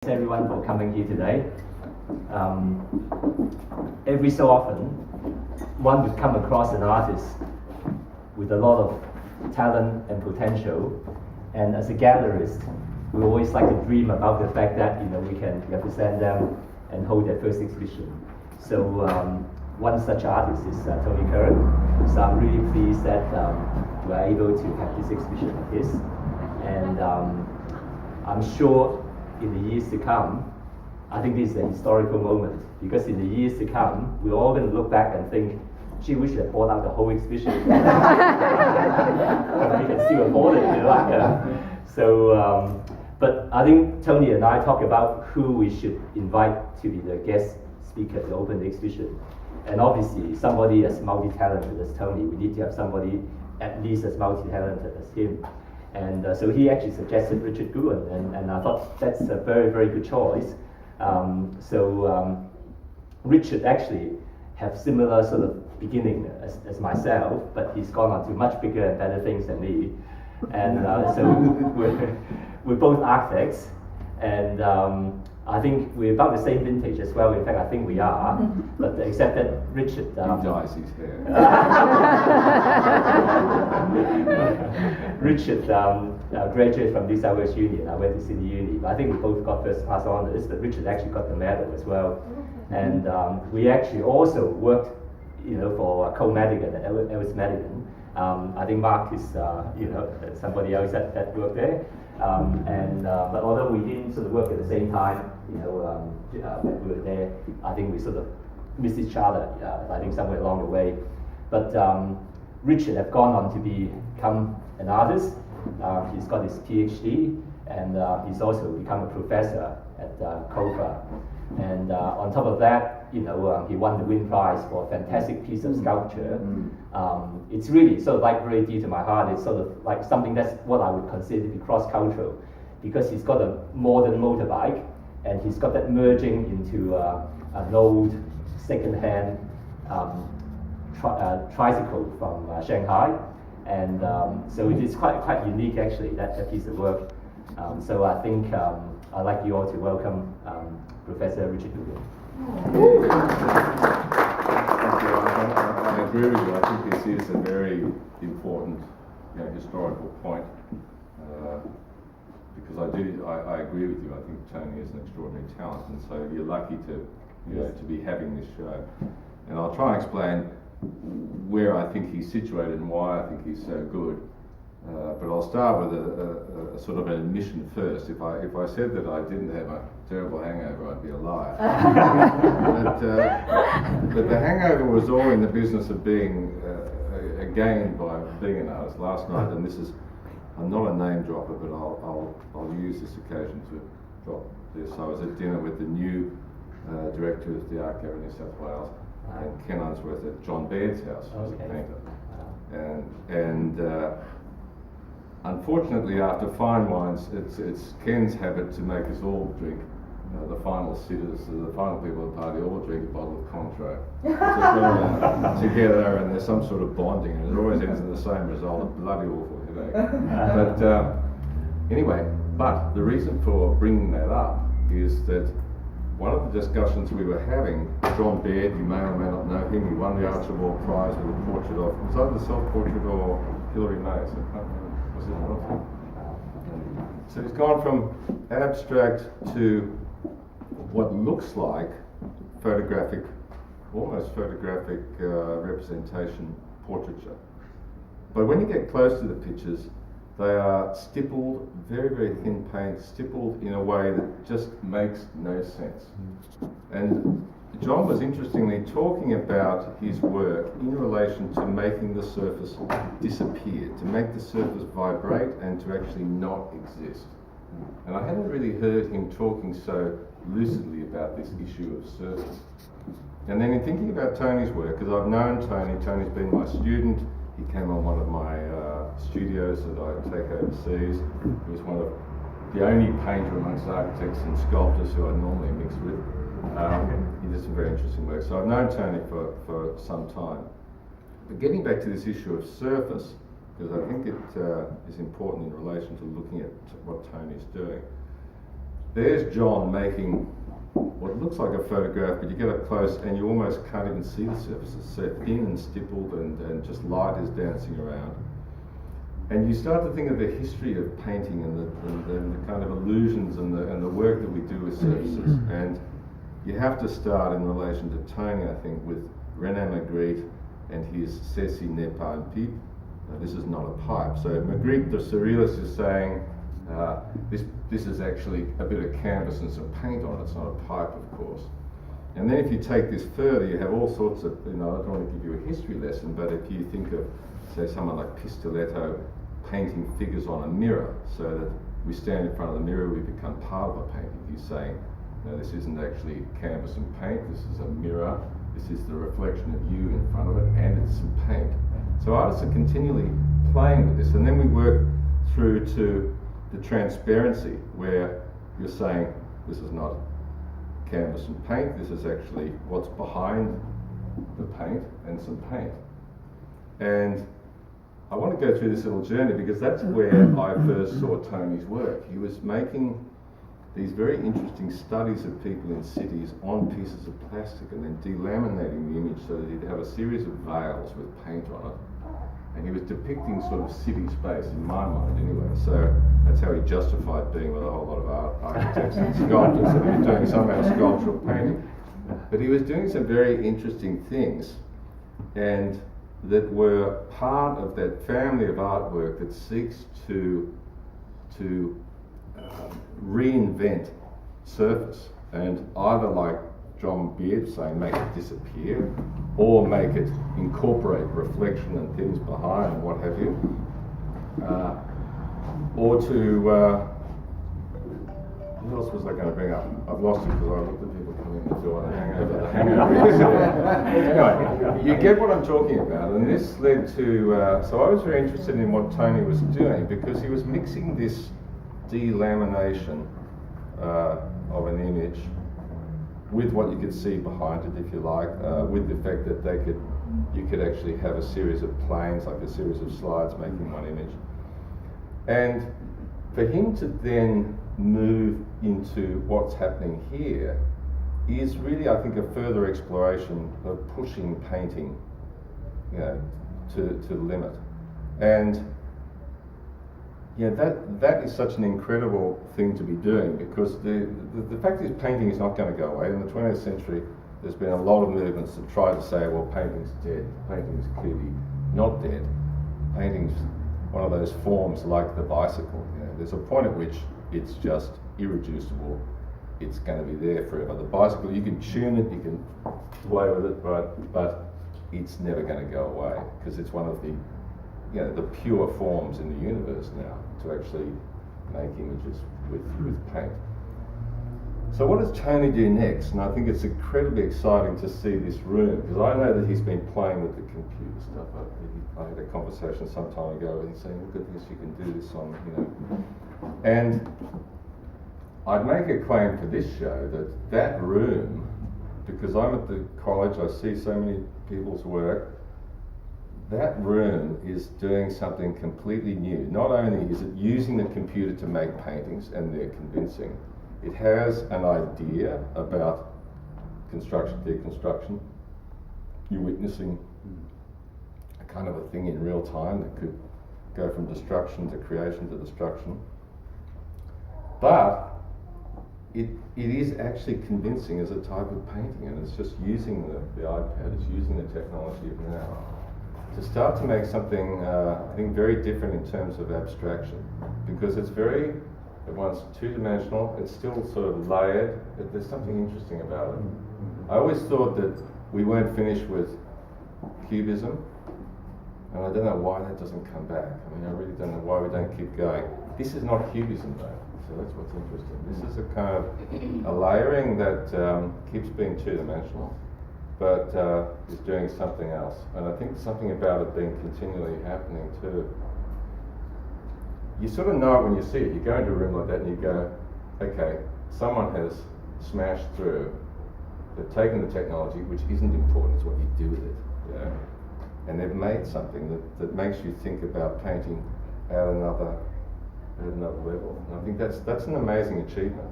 Thanks everyone for coming here today. Every so often, one would come across an artist with a lot of talent and potential, and as a gallerist, we always like to dream about the fact that we can represent them and hold their first exhibition. So one such artist is Tony Curran. So I'm really pleased that we are able to have this exhibition of his, and I'm sure in the years to come, I think this is a historical moment, because in the years to come, we're all going to look back and think, gee, we should have bought out the whole exhibition. We can still afford it. But I think Tony and I talk about who we should invite to be the guest speaker to open the exhibition. And obviously, somebody as multi-talented as Tony, we need to have somebody at least as multi-talented as him. And so he actually suggested Richard Curran, and I thought that's a very, very good choice. Richard actually have similar sort of beginning as myself, but he's gone on to much bigger and better things than me. And so we're both architects, and I think we're about the same vintage as well. In fact, I think we are, but except that Richard he dyes his hair. Richard graduated from New South Wales Uni, and I went to Sydney Uni. But I think we both got first class honours, but Richard actually got the medal as well. And we actually also worked, for Co-Madigan at Ellis Madigan. I think Mark is, somebody else that worked there. But although we didn't sort of work at the same time, when we were there, I think we sort of missed each other. I think somewhere along the way. But Richard have gone on to become an artist. He's got his PhD, and he's also become a professor at COFA. And on top of that, he won the Wynne Prize for a fantastic piece of sculpture. It's really sort of like very dear to my heart. It's sort of like something that's what I would consider to be cross-cultural, because he's got a modern motorbike, and he's got that merging into an old second-hand tricycle from Shanghai. And so it is quite unique, actually, that piece of work. So I think I'd like you all to welcome Professor Richard Curran. Thank you. I agree with you. I think this is a very important historical point, because I agree with you. I think Tony is an extraordinary talent, and so you're lucky to be having this show. And I'll try and explain where I think he's situated and why I think he's so good. But I'll start with a sort of an admission first. If I said that I didn't have a terrible hangover, I'd be a liar. but the hangover was all in the business of being gained by being an artist. Last night, and I'm not a name dropper, but I'll use this occasion to drop this. I was at dinner with the new director of the Art Gallery in New South Wales, and Ken Unsworth at John Baird's house, who's a painter. And unfortunately, after fine wines, it's Ken's habit to make us all drink. The final sitters, the final people at the party, all drink a bottle of Cointreau. So together, and there's some sort of bonding, and it always ends in the same result: a bloody awful headache. But anyway, the reason for bringing that up is that one of the discussions we were having, John Baird, you may or may not know him, he won the Archibald Prize with a portrait of, was either the self-portrait or Hilary May, so I can't remember. Was it one of them? So he's gone from abstract to what looks like photographic, almost photographic representation portraiture. But when you get close to the pictures, they are stippled, very, very thin paint, stippled in a way that just makes no sense. And John was interestingly talking about his work in relation to making the surface disappear, to make the surface vibrate and to actually not exist. And I hadn't really heard him talking so lucidly about this issue of surface. And then in thinking about Tony's work, because I've known Tony's been my student. He came on one of my studios that I take overseas. He was one of the only painter amongst architects and sculptors who I normally mix with. He did some very interesting work. So I've known Tony for some time. But getting back to this issue of surface, because I think it is important in relation to looking at what Tony's doing. there's John making what looks like a photograph, but you get up close and you almost can't even see the surface. It's so thin and stippled, and just light is dancing around. And you start to think of the history of painting and the kind of illusions and the work that we do with surfaces. And you have to start in relation to Tony, I think, with René Magritte and his Ceci n'est pas un pipe. This is not a pipe. So Magritte, the surrealist, is saying this is actually a bit of canvas and some paint on it. It's not a pipe, of course. And then if you take this further, you have all sorts of, I don't want to give you a history lesson, but if you think of, say, someone like Pistoletto painting figures on a mirror, so that we stand in front of the mirror, we become part of a painting. He's saying, no, this isn't actually canvas and paint, this is a mirror, this is the reflection of you in front of it, and it's some paint. So artists are continually playing with this, and then we work through to the transparency, where you're saying, this is not canvas and paint, this is actually what's behind the paint and some paint. And I want to go through this little journey because that's where I first saw Tony's work. He was making these very interesting studies of people in cities on pieces of plastic and then delaminating the image so that he'd have a series of veils with paint on it. And he was depicting sort of city space, in my mind anyway. So that's how he justified being with a whole lot of architects and sculptors, that he was doing somehow sculptural painting. But he was doing some very interesting things, and that were part of that family of artwork that seeks to reinvent surface, and either like John Beard saying make it disappear, or make it incorporate reflection and things behind and what have you, or to what else was I going to bring up? I've lost it because I looked at people coming in the door and Anyway, you get what I'm talking about, and this led to, so I was very interested in what Tony was doing, because he was mixing this delamination of an image with what you could see behind it, if you like, with the fact that you could actually have a series of planes, like a series of slides making one image. And for him to then move into what's happening here is really, I think, a further exploration of pushing painting, to the limit. And that is such an incredible thing to be doing, because the fact is painting is not going to go away. In the 20th century, there's been a lot of movements that try to say, well, painting's dead. Painting is clearly not dead. Painting's one of those forms like the bicycle. There's a point at which it's just irreducible. It's going to be there forever. The bicycle, you can tune it, you can play with it, but it's never going to go away, because it's one of the pure forms in the universe now, to actually make images with paint. So what does Tony do next? And I think it's incredibly exciting to see this room, because I know that he's been playing with the computer stuff. I had a conversation some time ago where he's saying, look at this, you can do this on, And I'd make a claim for this show that room, because I'm at the college, I see so many people's work, that room is doing something completely new. Not only is it using the computer to make paintings, and they're convincing, it has an idea about construction, deconstruction. You're witnessing a kind of a thing in real time that could go from destruction to creation to destruction. But it is actually convincing as a type of painting, and it's just using the iPad, it's using the technology of now to start to make something, I think, very different in terms of abstraction, because it's very, at once, two-dimensional, it's still sort of layered, but there's something interesting about it. I always thought that we weren't finished with Cubism, and I don't know why that doesn't come back. I mean, I really don't know why we don't keep going. This is not Cubism though, so that's what's interesting. This is a kind of a layering that keeps being two-dimensional, but is doing something else. And I think something about it being continually happening too. You sort of know it when you see it. You go into a room like that and you go, okay, someone has smashed through. They've taken the technology, which isn't important, it's what you do with it. And they've made something that makes you think about painting at another level. And I think that's an amazing achievement,